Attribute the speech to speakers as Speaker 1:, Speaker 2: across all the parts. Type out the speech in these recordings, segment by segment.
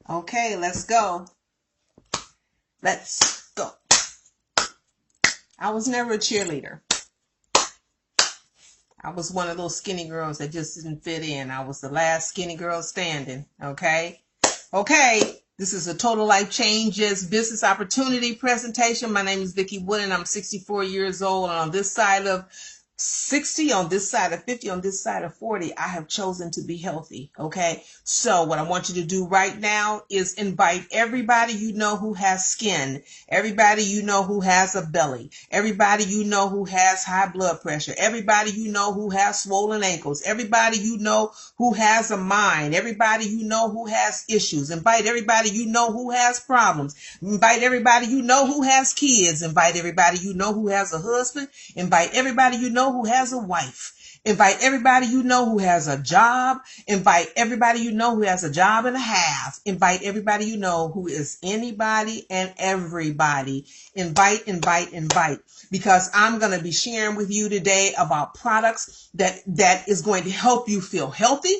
Speaker 1: Okay, let's go. Let's go. I was never a cheerleader. I was one of those skinny girls that just didn't fit in. I was the last skinny girl standing. Okay. This is a Total Life Changes business opportunity presentation. My name is Vicki Wood and I'm 64 years old. And on this side of 60, on this side of 50, on this side of 40, I have chosen to be healthy. Okay. So what I want you to do right now is invite everybody you know who has skin, everybody you know who has a belly, everybody you know who has high blood pressure, everybody you know who has swollen ankles, everybody you know who has a mind, everybody you know who has issues. Invite everybody you know who has problems. Invite everybody you know who has kids. Invite everybody you know who has a husband. Invite everybody you know who has a wife. Invite everybody you know who has a job. Invite everybody you know who has a job and a half. Invite everybody you know who is anybody and everybody. Invite. Because I'm going to be sharing with you today about products that is going to help you feel healthy.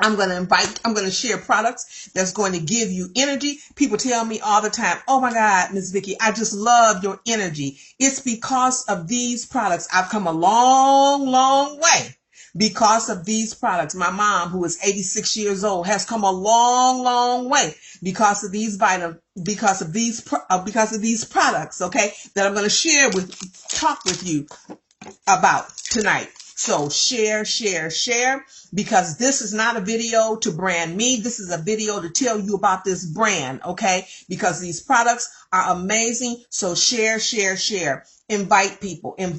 Speaker 1: I'm going to share products that's going to give you energy. People tell me all the time, oh my God, Miss Vicki, I just love your energy. It's because of these products. I've come a long, long way because of these products. My mom, who is 86 years old, has come a long, long way because of these because of these products, okay, that I'm going to talk with you about tonight. So share, because this is not a video to brand me. This is a video to tell you about this brand, okay? Because these products are amazing. So share. Invite people in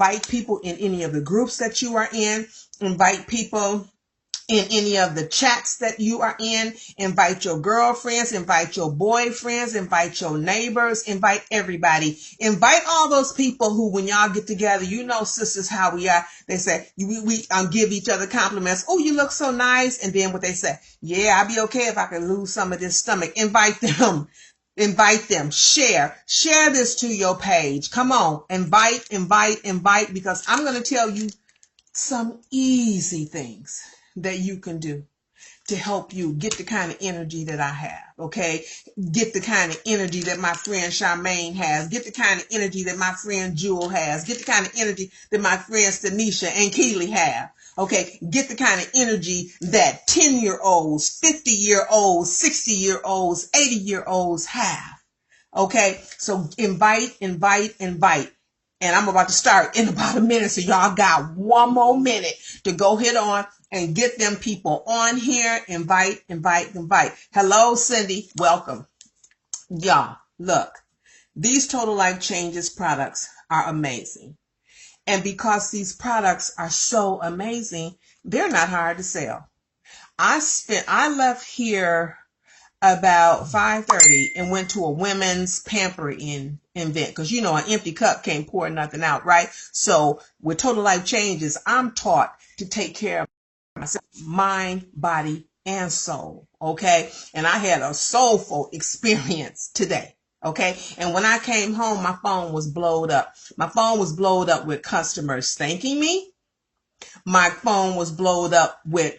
Speaker 1: any of the groups that you are in. Invite people in any of the chats that you are in. Invite your girlfriends, invite your boyfriends, invite your neighbors, invite everybody. Invite all those people who, when y'all get together, you know, sisters, how we are. They say, we give each other compliments. Oh, you look so nice. And then what they say, yeah, I'd be okay if I could lose some of this stomach. Invite them. Share this to your page. Come on. Invite, because I'm going to tell you some easy things that you can do to help you get the kind of energy that I have, okay? Get the kind of energy that my friend Charmaine has. Get the kind of energy that my friend Jewel has. Get the kind of energy that my friends Tanisha and Keely have, okay? Get the kind of energy that 10-year-olds, 50-year-olds, 60-year-olds, 80-year-olds have, okay? So invite. And I'm about to start in about a minute. So y'all got one more minute to go hit on and get them people on here. Invite. Hello, Cindy. Welcome. Y'all, look, these Total Life Changes products are amazing. And because these products are so amazing, they're not hard to sell. I left here about 5:30 and went to a women's pampering event, because you know an empty cup can't pour nothing out, right? So with Total Life Changes, I'm taught to take care of myself, mind, body, and soul, okay? And I had a soulful experience today, okay? And when I came home, my phone was blowed up. My phone was blowed up with customers thanking me. My phone was blowed up with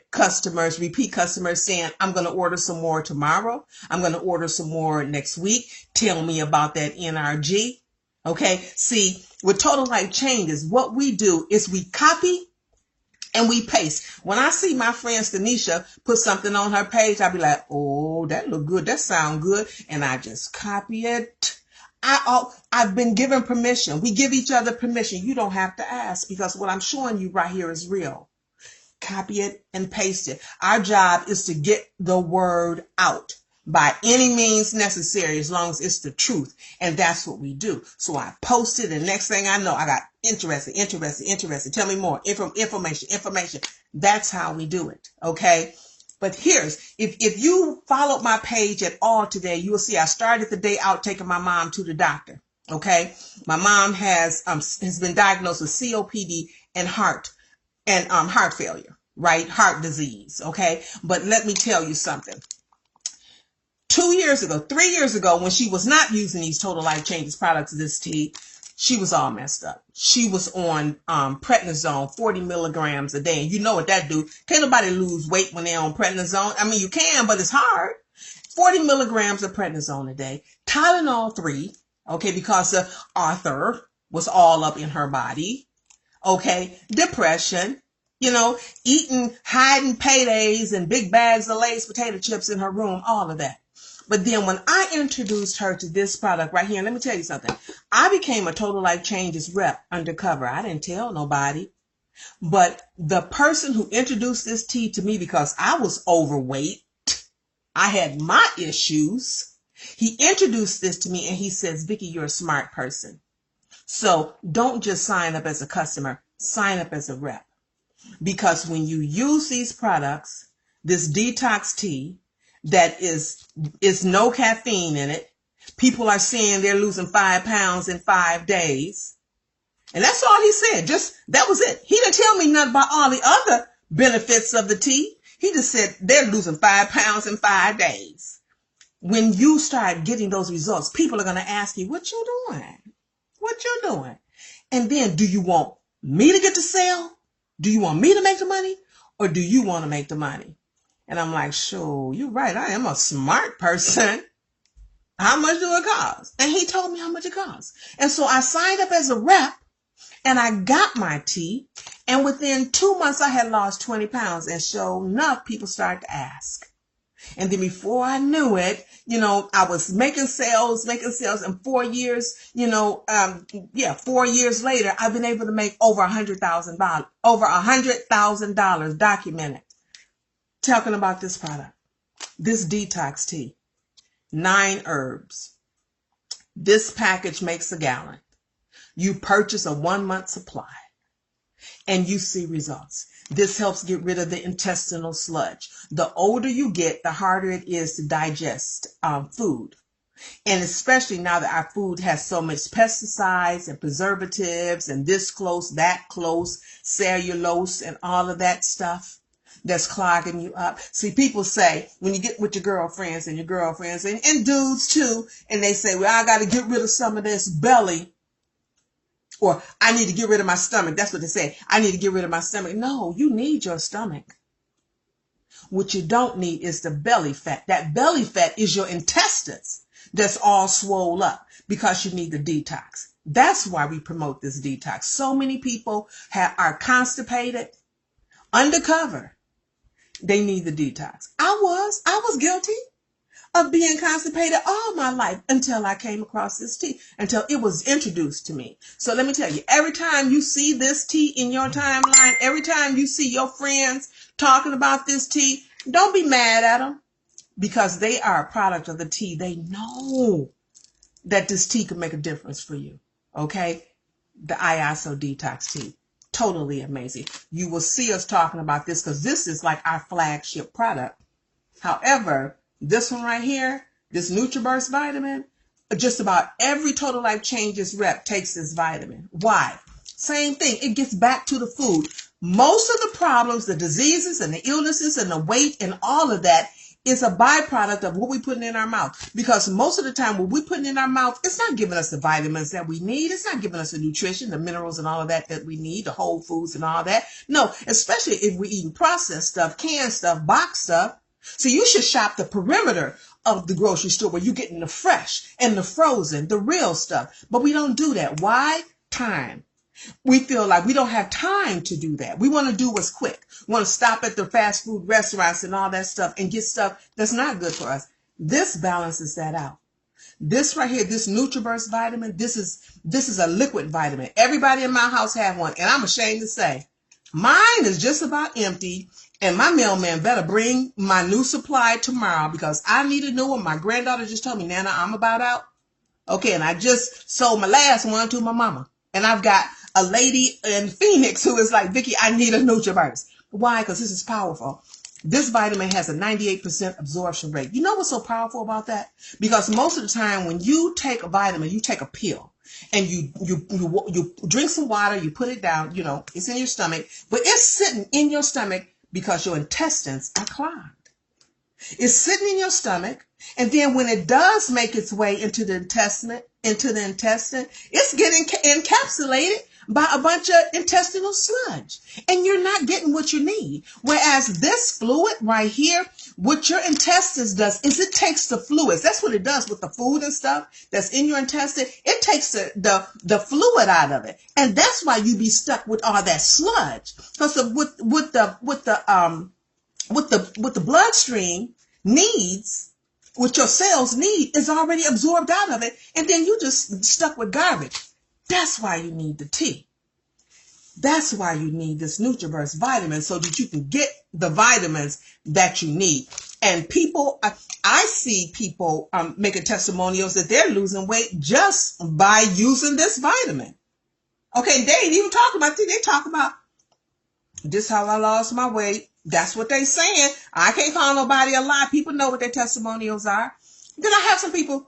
Speaker 1: repeat customers saying, I'm going to order some more tomorrow. I'm going to order some more next week. Tell me about that NRG. Okay. See, with Total Life Changes, what we do is we copy and we paste. When I see my friend Tanisha put something on her page, I'll be like, oh, that look good. That sound good. And I just copy it. I've been given permission. We give each other permission. You don't have to ask, because what I'm showing you right here is real. Copy it and paste it. Our job is to get the word out by any means necessary, as long as it's the truth. And that's what we do. So I posted, and next thing I know, I got interested. Tell me more. Information. That's how we do it. Okay. But if you followed my page at all today, you will see I started the day out taking my mom to the doctor. Okay. My mom has been diagnosed with COPD and heart failure, right? Heart disease. Okay. But let me tell you something. 3 years ago, when she was not using these Total Life Changes products, this tea, she was all messed up. She was on prednisone, 40 milligrams a day. And you know what that do. Can't nobody lose weight when they're on prednisone. I mean, you can, but it's hard. 40 milligrams of prednisone a day, Tylenol 3, okay, because the Arthur was all up in her body, okay, depression, eating, hiding paydays and big bags of Lay's potato chips in her room, all of that. But then when I introduced her to this product right here, and let me tell you something, I became a Total Life Changes rep undercover. I didn't tell nobody. But the person who introduced this tea to me, because I was overweight, I had my issues, he introduced this to me and he says, Vicki, you're a smart person. So don't just sign up as a customer, sign up as a rep. Because when you use these products, this detox tea that is no caffeine in it, people are saying they're losing 5 pounds in 5 days. And that's all he said. That was it. He didn't tell me nothing about all the other benefits of the tea. He just said they're losing 5 pounds in 5 days. When you start getting those results, people are going to ask you, what you doing? What you doing? And then, do you want me to get the sale? Do you want me to make the money? Or do you want to make the money? And I'm like, sure, you're right. I am a smart person. How much do it cost? And he told me how much it costs. And so I signed up as a rep and I got my tea. And within 2 months, I had lost 20 pounds. And sure enough, people started to ask. And then before I knew it, I was making sales. And 4 years, 4 years later, I've been able to make over $100,000 documented. Talking about this product, this detox tea, 9 herbs. This package makes a gallon. You purchase a 1-month supply and you see results. This helps get rid of the intestinal sludge. The older you get, the harder it is to digest food. And especially now that our food has so much pesticides and preservatives and this close, that close, cellulose and all of that stuff that's clogging you up. See, people say when you get with your girlfriends and dudes too, and they say, well, I got to get rid of some of this belly. Or I need to get rid of my stomach. That's what they say. I need to get rid of my stomach. No, you need your stomach. What you don't need is the belly fat. That belly fat is your intestines that's all swole up because you need the detox. That's why we promote this detox. So many people are constipated, undercover. They need the detox. I was guilty of being constipated all my life until I came across this tea, until it was introduced to me. So let me tell you, every time you see this tea in your timeline, every time you see your friends talking about this tea, don't be mad at them because they are a product of the tea. They know that this tea can make a difference for you. Okay? The ISO detox tea. Totally amazing. You will see us talking about this because this is like our flagship product. However, this one right here, this NutriBurst vitamin, just about every Total Life Changes rep takes this vitamin. Why? Same thing. It gets back to the food. Most of the problems, the diseases and the illnesses and the weight and all of that is a byproduct of what we're putting in our mouth. Because most of the time what we're putting in our mouth, it's not giving us the vitamins that we need. It's not giving us the nutrition, the minerals and all of that we need, the whole foods and all that. No, especially if we're eating processed stuff, canned stuff, boxed stuff. So you should shop the perimeter of the grocery store where you're getting the fresh and the frozen, the real stuff. But we don't do that. Why? Time. We feel like we don't have time to do that. We want to do what's quick. We want to stop at the fast food restaurants and all that stuff and get stuff that's not good for us. This balances that out. This right here, this NutriBurst vitamin, this is a liquid vitamin. Everybody in my house have one. And I'm ashamed to say, mine is just about empty. And my mailman better bring my new supply tomorrow because I need a new one. My granddaughter just told me, Nana, I'm about out. Okay, and I just sold my last one to my mama. And I've got a lady in Phoenix who is like, Vicki, I need a NutriBurst. Why? Because this is powerful. This vitamin has a 98% absorption rate. You know what's so powerful about that? Because most of the time when you take a vitamin, you take a pill. And you drink some water, you put it down, it's in your stomach. But it's sitting in your stomach because your intestines are clogged. It's sitting in your stomach, and then when it does make its way into the intestine, it's getting encapsulated by a bunch of intestinal sludge, and you're not getting what you need. Whereas this fluid right here what your intestines does is it takes the fluids. That's what it does with the food and stuff that's in your intestine. It takes the fluid out of it. And that's why you be stuck with all that sludge. Because with the bloodstream needs, what your cells need is already absorbed out of it. And then you just stuck with garbage. That's why you need the tea. That's why you need this NutriBurst vitamin, so that you can get the vitamins that you need. And people, I see people making testimonials that they're losing weight just by using this vitamin. Okay, they ain't even talking about it. They talk about this how I lost my weight. That's what they saying. I can't call nobody a lie. People know what their testimonials are. Then I have some people,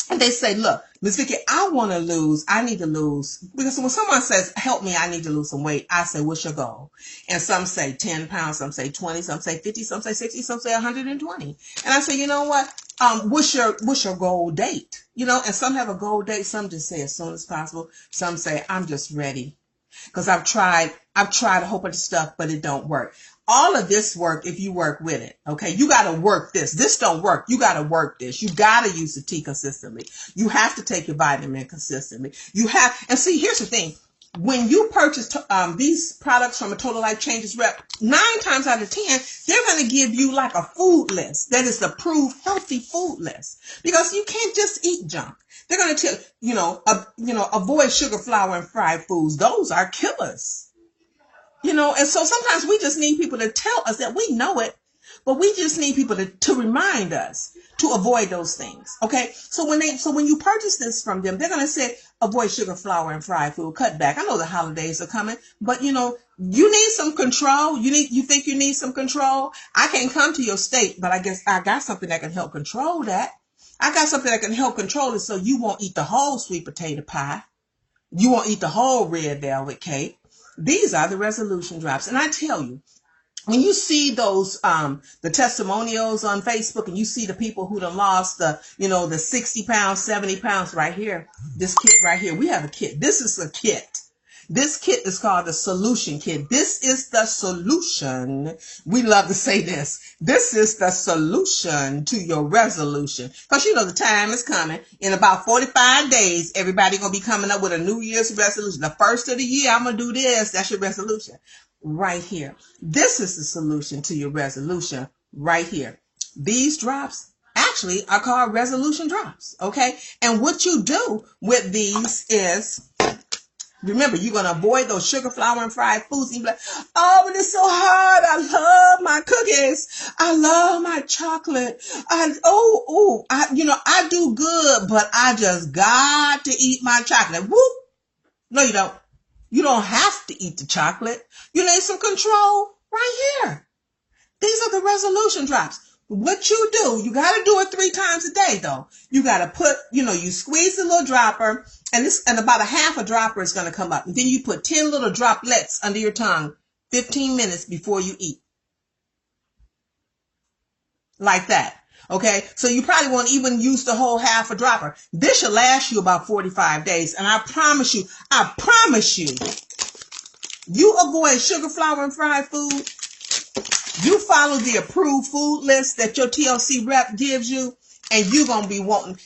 Speaker 1: and they say, look, Miss Vicky, I need to lose. Because when someone says, help me, I need to lose some weight, I say, what's your goal? And some say 10 pounds, some say 20, some say 50, some say 60, some say 120. And I say, you know what? What's your goal date? You know, and some have a goal date. Some just say as soon as possible. Some say, I'm just ready. Because I've tried a whole bunch of stuff, but it don't work. All of this work if you work with it. Okay. You got to work this. This don't work. You got to work this. You got to use the tea consistently. You have to take your vitamin consistently. And see, here's the thing. When you purchase these products from a Total Life Changes rep, 9 times out of 10, they're going to give you like a food list. That is the approved healthy food list, because you can't just eat junk. They're going to tell, avoid sugar, flour, and fried foods. Those are killers. And so sometimes we just need people to tell us that we know it, but we just need people to remind us to avoid those things. Okay. So when you purchase this from them, they're going to say, avoid sugar, flour, and fried food, cut back. I know the holidays are coming, but you need some control. You think you need some control? I can't come to your state, but I guess I got something that can help control that. I got something that can help control it, so you won't eat the whole sweet potato pie. You won't eat the whole red velvet cake. These are the resolution drops. And I tell you, when you see those, the testimonials on Facebook, and you see the people who done lost the 60 pounds, 70 pounds right here, this kit right here, we have a kit. This is a kit. This kit is called the solution kit. This is the solution. We love to say this. This is the solution to your resolution. Because the time is coming. In about 45 days, everybody going to be coming up with a New Year's resolution. The first of the year, I'm going to do this. That's your resolution. Right here. This is the solution to your resolution right here. These drops actually are called resolution drops. Okay. And what you do with these is, remember, you're going to avoid those sugar, flour, and fried foods. And you're like, oh, but it's so hard. I love my cookies. I love my chocolate. I do good, but I just got to eat my chocolate. Whoop. No, you don't. You don't have to eat the chocolate. You need some control right here. These are the resolution drops. What you do, you got to do it 3 times a day, though. You got to put, you squeeze the little dropper, and about a half a dropper is going to come up. And then you put 10 little droplets under your tongue 15 minutes before you eat. Like that. Okay. So you probably won't even use the whole half a dropper. This should last you about 45 days. And I promise you, you avoid sugar, flour, and fried food. You follow the approved food list that your TLC rep gives you, and you're going to be wanting,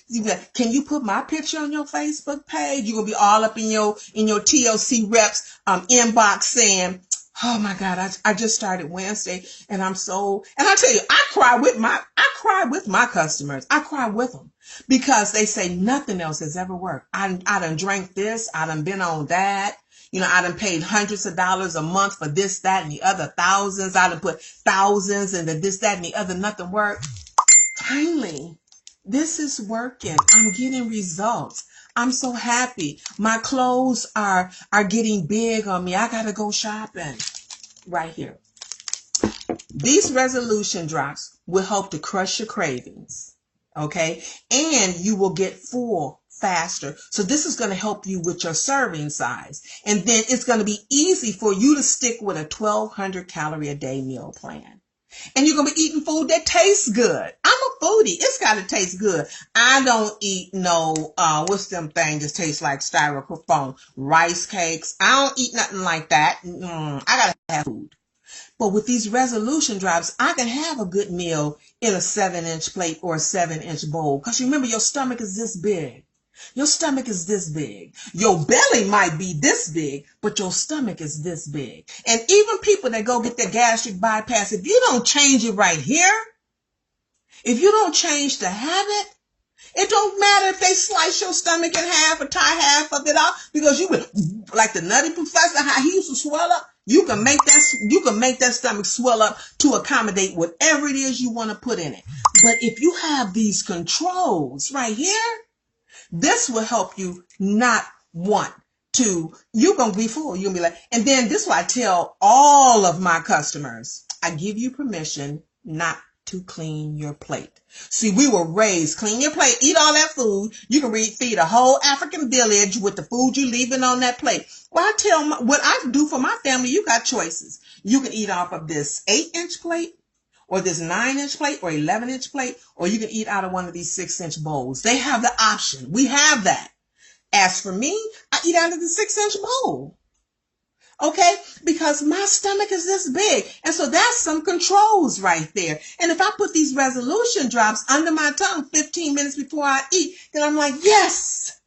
Speaker 1: can you put my picture on your Facebook page? You're going to be all up in your TLC reps inbox saying, oh my God, I just started Wednesday, and I tell you, I cry with my customers. I cry with them because they say nothing else has ever worked. I done drank this. I done been on that. I done paid hundreds of dollars a month for this, that, and the other, thousands. I done put thousands into this, that, and the other. Nothing worked. Finally, this is working. I'm getting results. I'm so happy. My clothes are getting big on me. I got to go shopping. Right here. These resolution drops will help to crush your cravings. Okay? And you will get full faster. So this is going to help you with your serving size. And then it's going to be easy for you to stick with a 1,200 calorie a day meal plan. And you're going to be eating food that tastes good. I'm a foodie. It's got to taste good. I don't eat what's them things that taste like styrofoam, rice cakes. I don't eat nothing like that. I got to have food. But with these resolution drops, I can have a good meal in a 7-inch plate or a 7-inch bowl. Because remember, your stomach is this big. Your stomach is this big. Your belly might be this big, but your stomach is this big. And even people that go get their gastric bypass, if you don't change it right here, if you don't change the habit, it don't matter if they slice your stomach in half or tie half of it off, because you would, like the Nutty Professor, how he used to swell up. You can make that stomach swell up to accommodate whatever it is you want to put in it. But if you have these controls right here, this will help you not want to. You're going to be full. You'll be like, and then this is what I tell all of my customers. I give you permission not to clean your plate. See, we were raised, clean your plate, eat all that food. You can feed a whole African village with the food you're leaving on that plate. Well, I tell what I do for my family, you got choices. You can eat off of this 8-inch plate, or this 9-inch plate, or 11-inch plate, or you can eat out of one of these 6-inch bowls. They have the option. We have that. As for me, I eat out of the 6-inch bowl. Okay, because my stomach is this big. And so that's some controls right there. And if I put these resolution drops under my tongue 15 minutes before I eat, then I'm like, yes,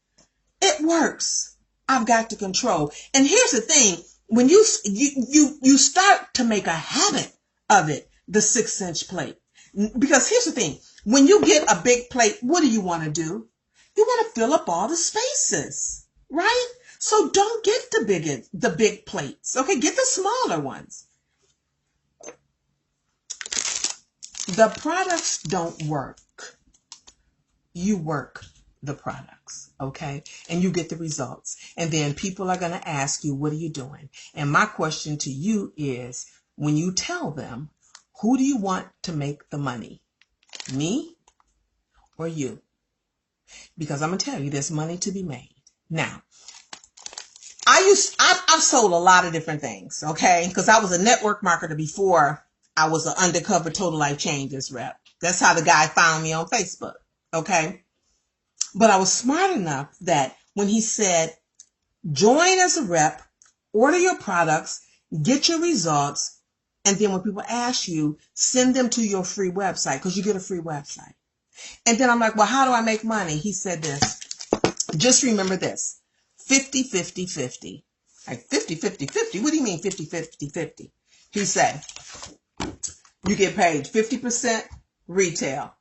Speaker 1: it works. I've got to control. And here's the thing, when you start to make a habit of it, the 6-inch plate. Because here's the thing, when you get a big plate, what do you want to do? You want to fill up all the spaces, right? So don't get the big plates. Okay, get the smaller ones. The products don't work. You work the products, okay? And you get the results. And then people are going to ask you, what are you doing? And my question to you is, when you tell them, who do you want to make the money? Me or you? Because I'm going to tell you, there's money to be made. Now, I've sold a lot of different things, okay? Because I was a network marketer before I was an undercover Total Life Changes rep. That's how the guy found me on Facebook, okay? But I was smart enough that when he said, join as a rep, order your products, get your results, and then when people ask you, send them to your free website, because you get a free website. And then I'm like, well, how do I make money? He said this, just remember this. 50-50-50. Like 50-50-50. What do you mean 50-50-50? He said, you get paid 50% retail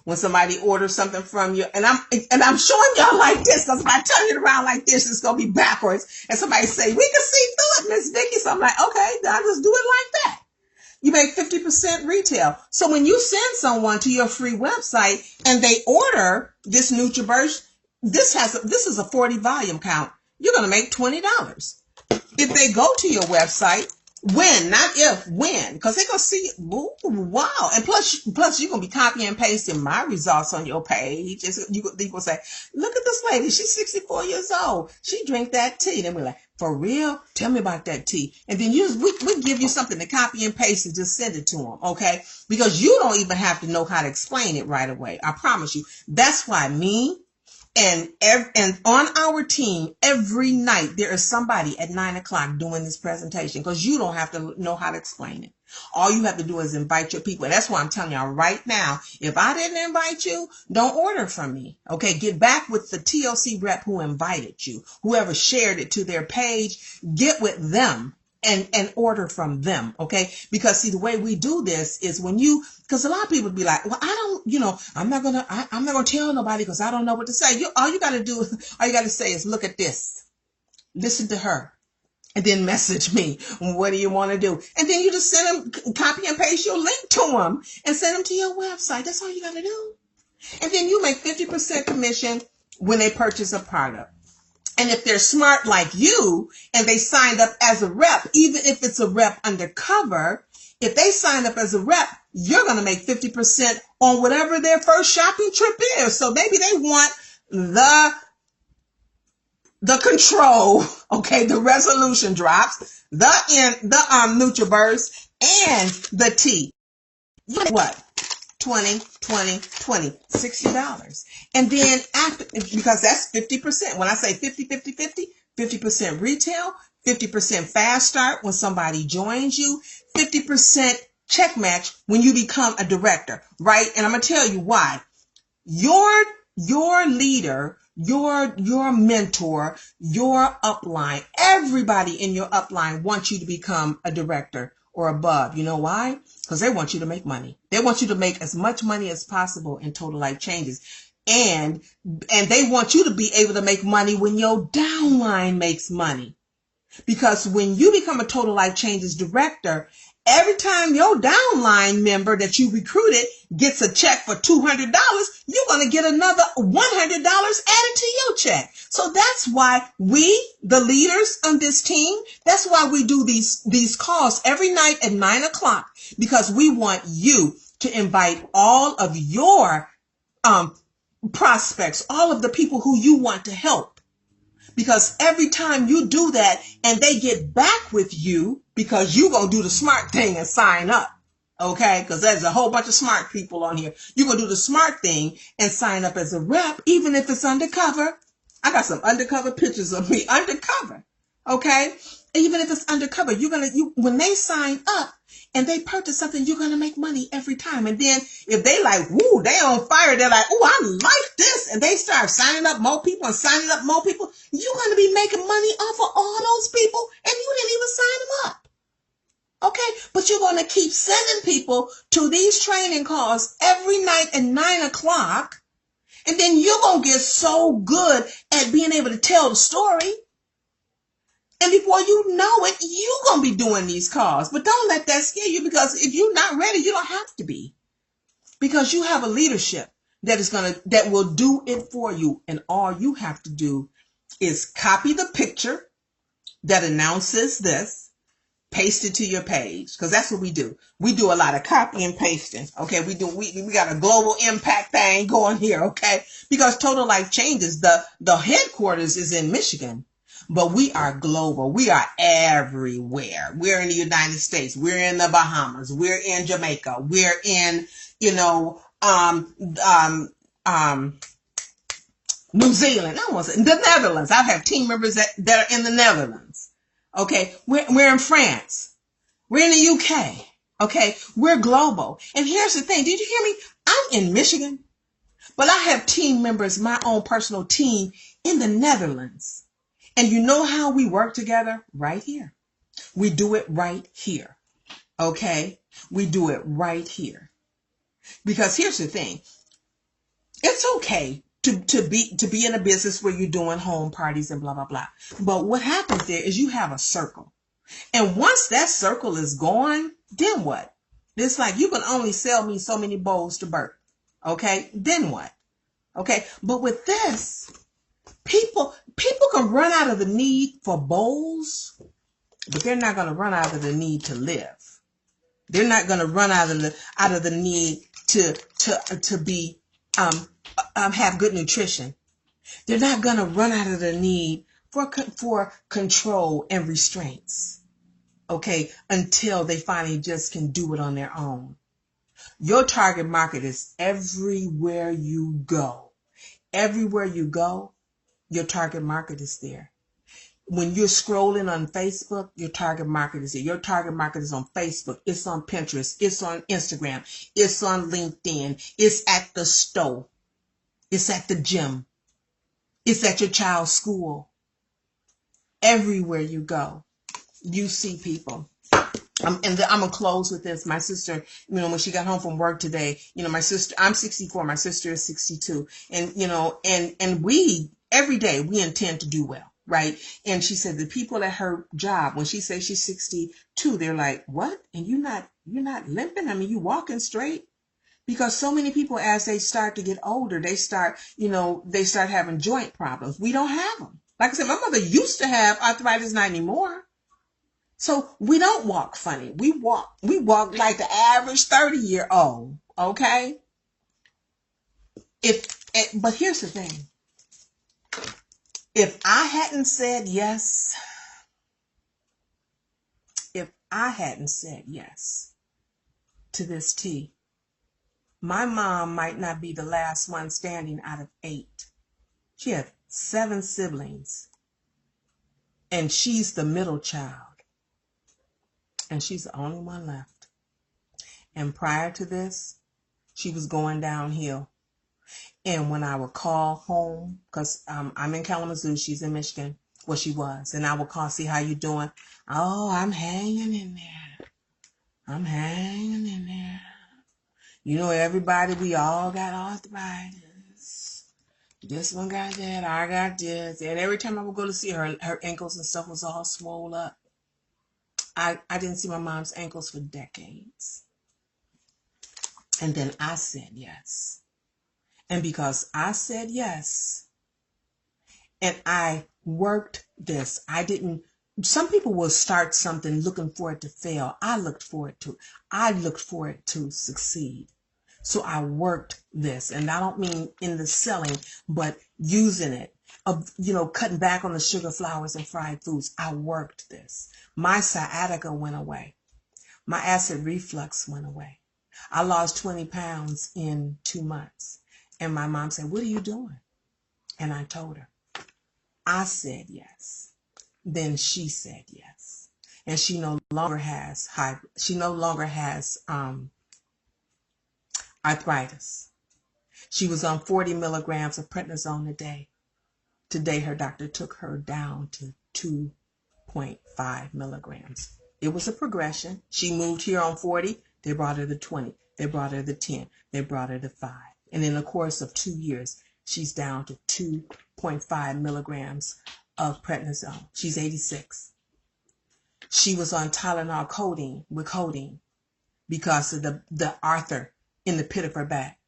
Speaker 1: when somebody orders something from you. And I'm showing y'all like this, because if I turn it around like this, it's gonna be backwards. And somebody say, we can see through it, Miss Vicky. So I'm like, okay, then I'll just do it like that. You make 50% retail. So when you send someone to your free website and they order this NutriBurst, this is a 40 volume count. You're going to make $20. If they go to your website, when, not if, when, because they're going to see, ooh, wow. And plus you're going to be copying and pasting my results on your page. You will say, look at this lady. She's 64 years old. She drank that tea. Then we're like, for real? Tell me about that tea. And then we give you something to copy and paste and just send it to them, okay? Because you don't even have to know how to explain it right away. I promise you. That's why me and on our team, every night, there is somebody at 9 o'clock doing this presentation, because you don't have to know how to explain it. All you have to do is invite your people. And that's why I'm telling y'all right now, if I didn't invite you, don't order from me. Okay, get back with the TLC rep who invited you, whoever shared it to their page, get with them and order from them. Okay, because see, the way we do this is because a lot of people be like, well, I'm not gonna tell nobody because I don't know what to say. All you got to say is, look at this, listen to her, and then message me. What do you want to do? And then you just send them, copy and paste your link to them and send them to your website. That's all you got to do. And then you make 50% commission when they purchase a product. And if they're smart like you and they signed up as a rep, even if it's a rep undercover, if they sign up as a rep, you're going to make 50% on whatever their first shopping trip is. So maybe they want the control, okay, the resolution drops, the NutriBurst, and the tea. What? $60. And then after, because that's 50%. When I say 50-50-50, 50% retail, 50% fast start when somebody joins you, 50% check match when you become a director, right? And I'm going to tell you why. Your leader, your mentor, your upline, everybody in your upline wants you to become a director or above. You know why? Because they want you to make money. They want you to make as much money as possible in Total Life Changes. And they want you to be able to make money when your downline makes money. Because when you become a Total Life Changes director, every time your downline member that you recruited gets a check for $200, you're going to get another $100 added to your check. So that's why we, the leaders on this team, that's why we do these calls every night at 9 o'clock, because we want you to invite all of your prospects, all of the people who you want to help. Because every time you do that and they get back with you, because you're going to do the smart thing and sign up. Okay? Because there's a whole bunch of smart people on here. You're going to do the smart thing and sign up as a rep, even if it's undercover. I got some undercover pictures of me undercover. Okay? Even if it's undercover, when they sign up and they purchase something, you're going to make money every time. And then if they like, woo, they on fire, they're like, oh, I like this. And they start signing up more people and signing up more people. You're going to be making money off of all those people and you didn't even sign them up. Okay, but you're going to keep sending people to these training calls every night at 9 o'clock. And then you're going to get so good at being able to tell the story. And before you know it, you're going to be doing these calls. But don't let that scare you, because if you're not ready, you don't have to be. Because you have a leadership that will do it for you. And all you have to do is copy the picture that announces this, paste it to your page, because that's what we do. We do a lot of copy and pasting. Okay, we got a global impact thing going here. Okay, because Total Life Changes, the headquarters is in Michigan, but we are global. We are everywhere. We're in the United States. We're in the Bahamas. We're in Jamaica. We're in New Zealand. I want to say the Netherlands. I have team members that are in the Netherlands. Okay, we're in France. We're in the UK. Okay, we're global. And here's the thing. Did you hear me? I'm in Michigan, but I have team members, my own personal team in the Netherlands. And you know how we work together? Right here. We do it right here. Okay, we do it right here. Because here's the thing. It's okay to be in a business where you're doing home parties and blah, blah, blah. But what happens there is you have a circle. And once that circle is gone, then what? It's like you can only sell me so many bowls to birth. Okay? Then what? Okay? But with this, people can run out of the need for bowls, but they're not going to run out of the need to live. They're not going to run out of the need to be have good nutrition. They're not going to run out of the need for control and restraints. Okay, until they finally just can do it on their own. Your target market is everywhere you go. Everywhere you go, your target market is there. When you're scrolling on Facebook, your target market is there. Your target market is on Facebook. It's on Pinterest. It's on Instagram. It's on LinkedIn. It's at the store. It's at the gym. It's at your child's school. Everywhere you go, you see people. I'm going to close with this. My sister, when she got home from work today, my sister, I'm 64. My sister is 62. And, and we, every day, we intend to do well. Right. And she said the people at her job, when she says she's 62, they're like, what? And you're not limping? I mean, you walking straight? Because so many people, as they start to get older, they start having joint problems. We don't have them. Like I said, my mother used to have arthritis, not anymore. So we don't walk funny. We walk like the average 30-year-old. Okay. But here's the thing. If I hadn't said yes to this tea, my mom might not be the last one standing out of 8. She had 7 siblings. And she's the middle child. And she's the only one left. And prior to this, she was going downhill. And when I would call home, because I'm in Kalamazoo, she's in Michigan. Well, she was. And I would call, see how you doing. Oh, I'm hanging in there. I'm hanging in there. You know, everybody, we all got arthritis. This one got that, I got this. And every time I would go to see her, her ankles and stuff was all swole up. I didn't see my mom's ankles for decades. And then I said yes. And because I said yes, and I worked this, some people will start something looking for it to fail. I looked for it to succeed. So I worked this, and I don't mean in the selling, but using it, cutting back on the sugar, flours, and fried foods. I worked this. My sciatica went away. My acid reflux went away. I lost 20 pounds in 2 months. And my mom said, "What are you doing?" And I told her. I said yes. Then she said yes. And she no longer has arthritis. She was on 40 milligrams of prednisone a day. Today, her doctor took her down to 2.5 milligrams. It was a progression. She moved here on 40. They brought her to 20. They brought her to 10. They brought her to 5. And in the course of 2 years, she's down to 2.5 milligrams of prednisone. She's 86. She was on Tylenol codeine because of the arthur in the pit of her back.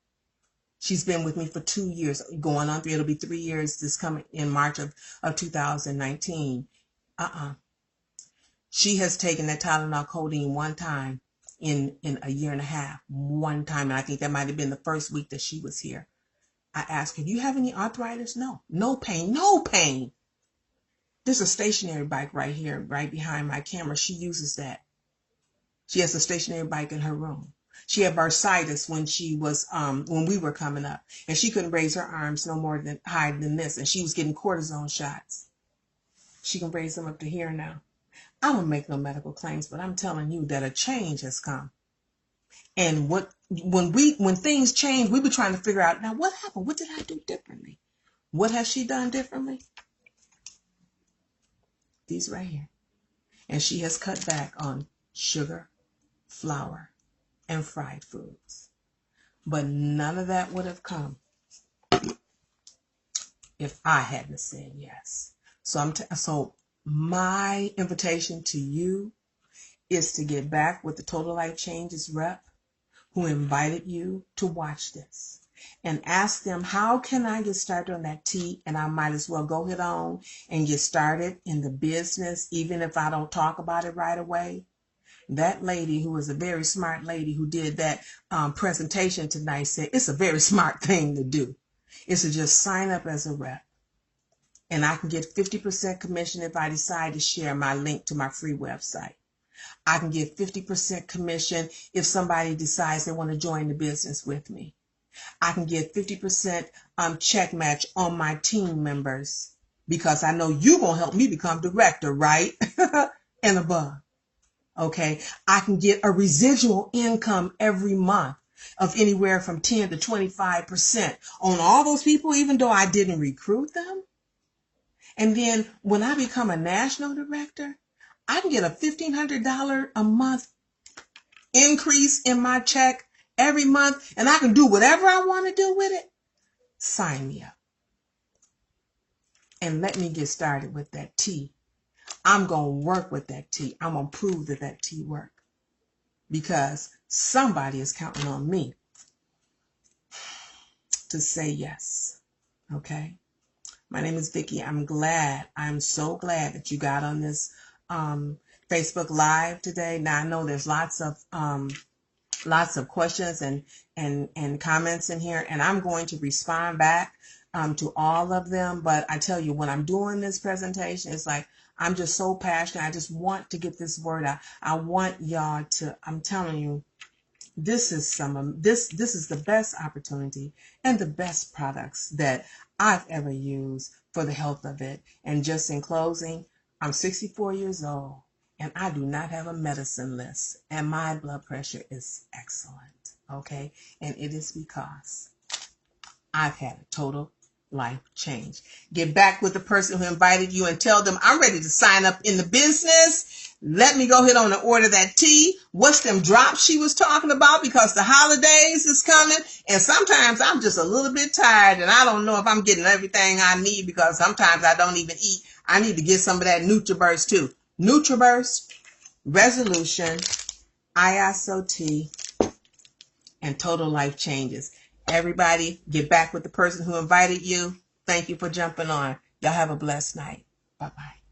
Speaker 1: She's been with me for 2 years, going on 3. It'll be 3 years this coming in March of 2019. She has taken that Tylenol codeine one time in a year and a half. One time, and I think that might have been the first week that she was here. I asked her, "Do you have any arthritis?" No. No pain. No pain. There's a stationary bike right here, right behind my camera. She uses that. She has a stationary bike in her room. She had bursitis when we were coming up, and she couldn't raise her arms no more than higher than this, and she was getting cortisone shots. She can raise them up to here now. I don't make no medical claims, but I'm telling you that a change has come. And when things change, we be trying to figure out, now what happened? What did I do differently? What has she done differently? These right here. And she has cut back on sugar, flour, and fried foods. But none of that would have come if I hadn't said yes. So my invitation to you is to get back with the Total Life Changes rep who invited you to watch this, and ask them, how can I get started on that T? And I might as well go ahead on and get started in the business, even if I don't talk about it right away. That lady, who is a very smart lady who did that presentation tonight, said it's a very smart thing to do. It's to just sign up as a rep. And I can get 50% commission if I decide to share my link to my free website. I can get 50% commission if somebody decides they want to join the business with me. I can get 50% check match on my team members, because I know you're going to help me become director, right? And above. Okay. I can get a residual income every month of anywhere from 10 to 25% on all those people, even though I didn't recruit them. And then when I become a national director, I can get a $1,500 a month increase in my check every month, and I can do whatever I want to do with it. Sign me up. And let me get started with that T. I'm going to work with that T. I'm going to prove that T works, because somebody is counting on me to say yes. Okay? My name is Vicki. I'm so glad that you got on this Facebook Live today. Now, I know there's lots of questions and comments in here, and I'm going to respond back to all of them. But I tell you, when I'm doing this presentation, it's like I'm just so passionate. I just want to get this word out. I want y'all to, I'm telling you, this is the best opportunity and the best products that I've ever used for the health of it. And just in closing, I'm 64 years old, and I do not have a medicine list, and my blood pressure is excellent, okay? And it is because I've had a total life change. Get back with the person who invited you and tell them, I'm ready to sign up in the business. Let me go ahead on and order that tea. What's them drops she was talking about? Because the holidays is coming. And sometimes I'm just a little bit tired and I don't know if I'm getting everything I need because sometimes I don't even eat. I need to get some of that NutriBurst too. NutriBurst, Resolution, ISO tea, and total life changes. Everybody, get back with the person who invited you. Thank you for jumping on. Y'all have a blessed night. Bye-bye.